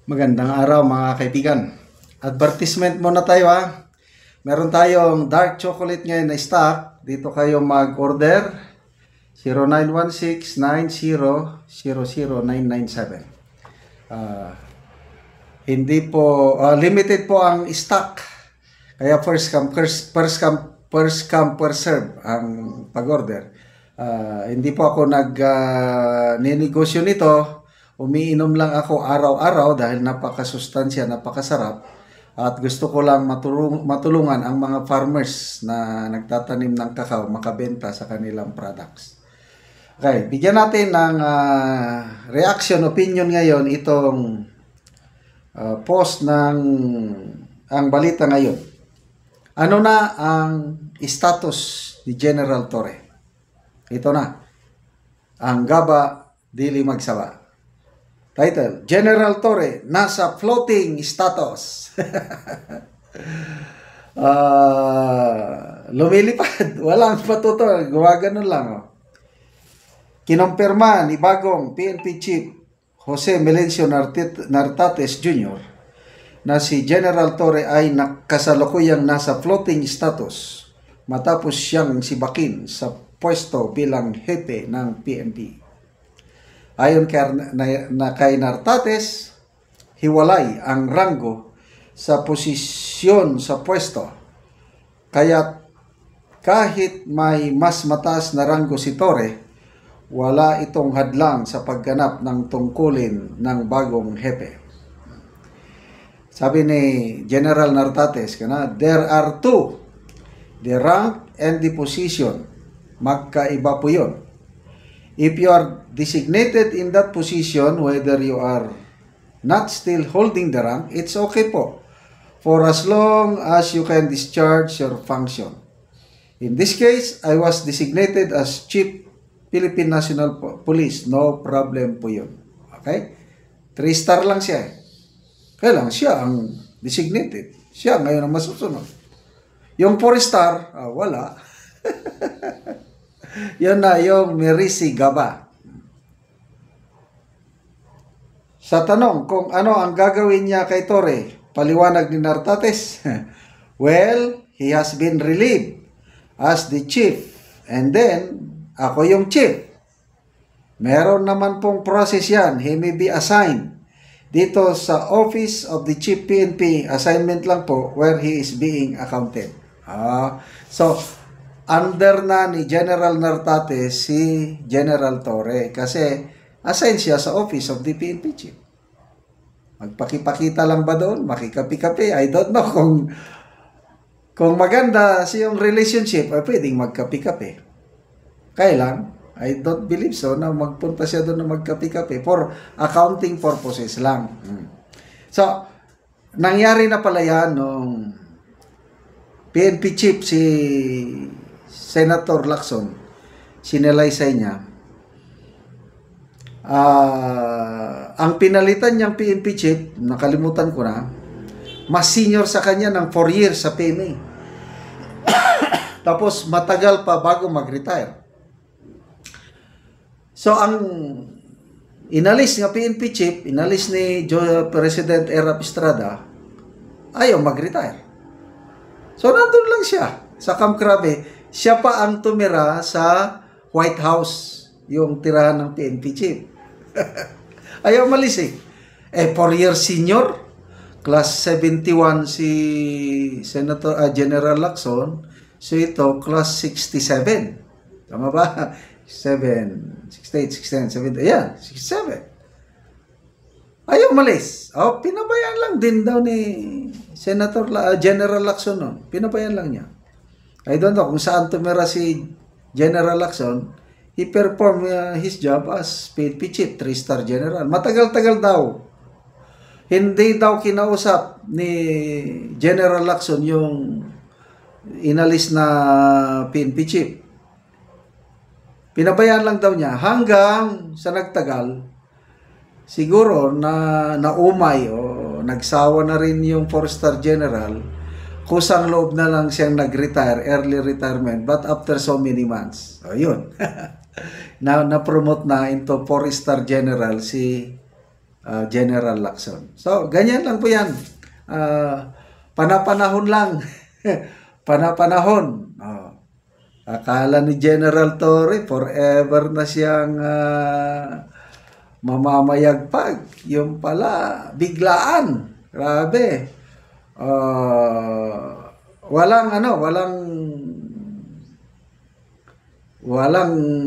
Magandang araw mga kaibigan. Advertisement muna tayo ha. Meron tayong dark chocolate ngayon na stock. Dito kayo mag-order. 0916-9000-997. Hindi po, limited po ang stock. Kaya first come, first serve ang pag-order. Hindi po ako ninegosyo nito. Umiinom lang ako araw-araw dahil napakasustansya, napakasarap. At gusto ko lang matulungan ang mga farmers na nagtatanim ng kakao makabenta sa kanilang products. Okay, bigyan natin ng reaction, opinion ngayon itong post ng ang balita ngayon. Ano na ang status ni General Torre? Ito na. Ang gaba dili magsawa. Title, General Torre, nasa floating status. Lumilipad, walang patuto, gumaganon lang. Oh. Kinumpirma ni bagong PNP Chief Jose Melencio Nartates Jr. na si General Torre ay kasalukuyang nasa floating status matapos siyang sibakin sa pwesto bilang hepe ng PNP. Ayon kay Nartates, hiwalay ang ranggo sa posisyon sa pwesto. Kaya kahit may mas mataas na ranggo si Torre, wala itong hadlang sa pagganap ng tungkulin ng bagong hepe. Sabi ni General Nartates, there are two, the rank and the position. Magkaiba po yun. If you are designated in that position, whether you are not still holding the rank, it's okay po, for as long as you can discharge your function. In this case, I was designated as Chief Philippine National Police. No problem po yun. Okay? 3-star lang siya. Kaya lang siya ang designated. Siya ngayon ang masusunod. Yung 4-star, wala. Yun na yung Merisi Gaba. Sa tanong kung ano ang gagawin niya kay Torre, paliwanag ni Nartates, well, he has been relieved as the chief and then ako yung chief. Meron naman pong process yan. He may be assigned dito sa Office of the Chief PNP. Assignment lang po where he is being accounted. So, under na ni General Nartates si General Torre kasi assign siya sa Office of the PNP Chief. Magpakipakita lang ba doon? Makikapi-kapi? I don't know kung maganda siyang relationship, ay pwedeng magkapi-kapi. Kaya lang, I don't believe so na magpunta siya doon na magkapi-kapi for accounting purposes lang. So, nangyari na pala yan nung PNP Chief si Senator Lacson, sinalaysay niya. Ang pinalitan niyang PNP Chief, nakalimutan ko na, mas senior sa kanya ng 4 years sa PMA. Tapos matagal pa bago mag-retire. So, ang inalis nga PNP Chief, inalis ni President Erap Estrada, ayaw mag-retire. So, nandun lang siya sa Camp Crame. Siya pa ang tumira sa White House, yung tirahan ng PNP Chief. Ayaw malis eh. 4 years senior, class 71 si General Lacson, so ito, class 67. Tama ba? 7, 68, 69, 70, yeah, 67. Ayaw malis. Pinabayaan lang din daw ni General Lacson noon. Pinabayaan lang niya. I don't know kung saan tumira si General Lacson. He performed his job as PNP Chief, 3-star General. Matagal-tagal daw. Hindi daw kinausap ni General Lacson yung inalis na PNP Chief. Pinabayaan lang daw niya hanggang sa nagtagal, siguro na naumay o nagsawa na rin yung 4-star General, kusang loob na lang siyang nag-retire, early retirement, but after so many months. Yun. Na-promote na into 4-star General si General Lacson. So, ganyan lang po yan. Panapanahon lang. Panapanahon. Akala ni General Torre, forever na siyang mamamayagpag. Yung pala, biglaan. Grabe. Walang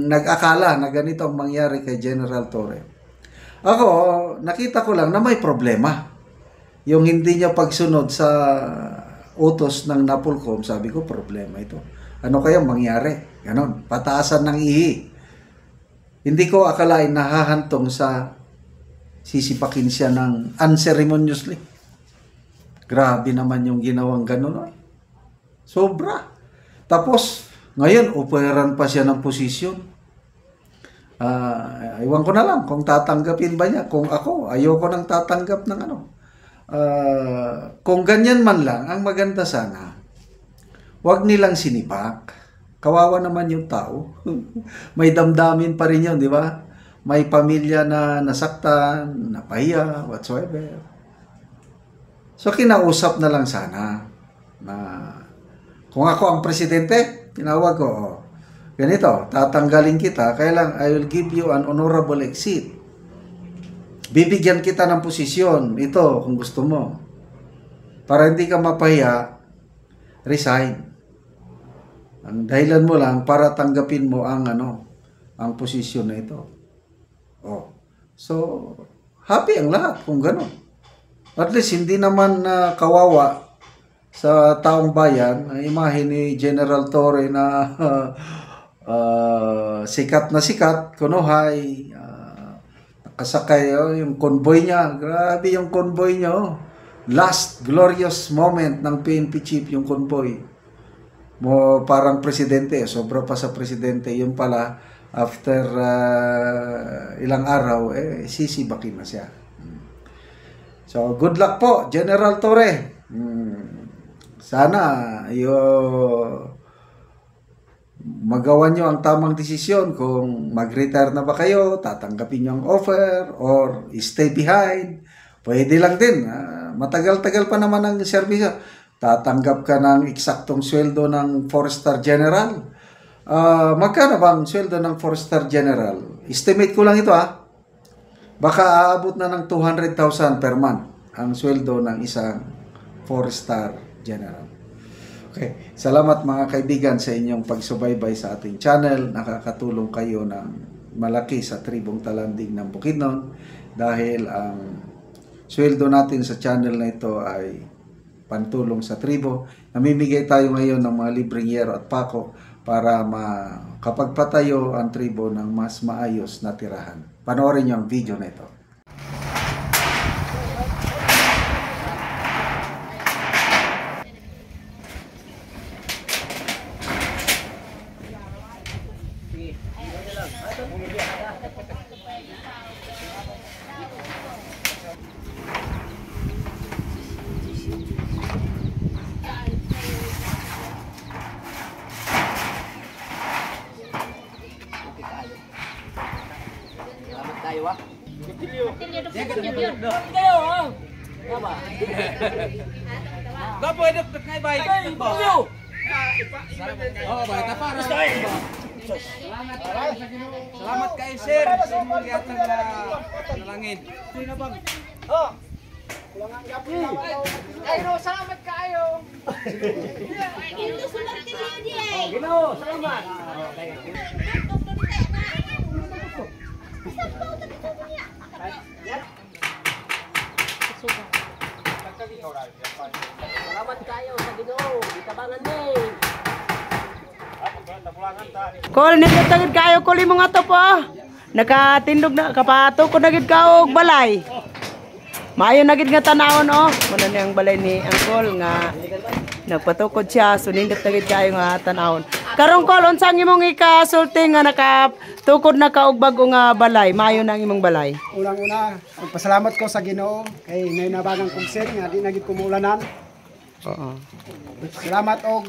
nag-akala na ganito ang mangyari kay General Torre. Ako, nakita ko lang na may problema. Yung hindi niya pagsunod sa utos ng Napolcom, sabi ko, problema ito. Ano kaya mangyari? Ganon, pataasan ng ihi. Hindi ko akalain nahahantong sa sisipakin siya ng unceremoniously. Grabe naman yung ginawang ganon. Sobra. Tapos, ngayon, operan pa siya ng posisyon. Iwan ko na lang kung tatanggapin ba niya. Kung ako, ayoko nang tatanggap ng ano. Kung ganyan man lang, ang maganda sana, wag nilang sinipak. Kawawa naman yung tao. May damdamin pa rin yun, di ba? May pamilya na nasaktan, napahiya, whatsoever. So, kinausap na lang sana na kung ako ang presidente, tinawag ko, ganito, tatanggalin kita, kaya lang, I will give you an honorable exit. Bibigyan kita ng posisyon, ito, kung gusto mo. Para hindi ka mapahiya, resign. Ang dahilan mo lang, para tanggapin mo ang, ang posisyon na ito. So, happy ang lahat kung gano'n. At least, hindi naman kawawa sa taong bayan, ang imahe ni General Torre na sikat na sikat, kunuhay, nakasakay, yung convoy niya, grabe yung convoy niya, last glorious moment ng PNP chief yung convoy. Parang presidente, sobra pa sa presidente, yun pala, after ilang araw, sisibakin na siya. So, good luck po, General Torre. Sana magawa nyo ang tamang desisyon kung mag-retire na ba kayo, tatanggapin nyo ang offer, or stay behind. Pwede lang din. Matagal-tagal pa naman ang serbisyo. Tatanggap ka ng eksaktong sweldo ng 4-star general. Magkano ba ang sweldo ng 4-star general? Estimate ko lang ito Baka aabot na ng 200,000 per month ang sweldo ng isang 4-star general. Okay. Salamat mga kaibigan sa inyong pagsubaybay sa ating channel. Nakakatulong kayo ng malaki sa Tribong Talanding ng Bukidnon dahil ang sweldo natin sa channel na ito ay pantulong sa tribo. Namimigay tayo ngayon ng mga libreng yero at pako para makapagpatayo ang tribo ng mas maayos na tirahan. Panoorin niyo ang video na ito. Gapo eduk ngay bay. Yo. Oh, bay ta para. Salamat kay sir sa imong gihatag na nalangin. Sino bang? Oh. Kulangan gapo. Ay no, salamat kaayo. Ginoo salamat kaayo. Ginoo, salamat. Salamat kayo sa Ginoo, gitabangan ni. Kol nindot tagid kayo kol imong ato po. Nakatindog na kapatukod na gid ka og balay. Maayo na gid nga tanawon Muna ni ang balay ni Angkol nga nagpatukod siya so nindot tagid kayo nga tanawon. Karon kol unsang imong ikasulti nga nakatukod na ka og bag-o nga balay? Maayo na ang imong balay. Unang-una, magpasalamat ko sa Ginoo kay nainabagang kong sir nga di na gid kumulanan. Oo. Salamat og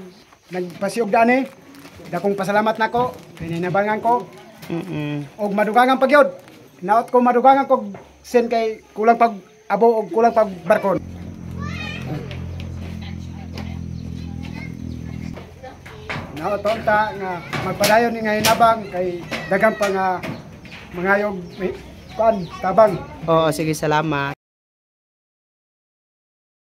nagpasiog dani. Dakong pasalamat nako kay nainabangan ko. Og madugangan pagyod. naot ko madugangan kog sen kay kulang pag abo og kulang pag barkon. Naot ta nga magpadayon ni nga hinabang kay dagan pa nga mangayog kan tabang. Oo, sige, salamat.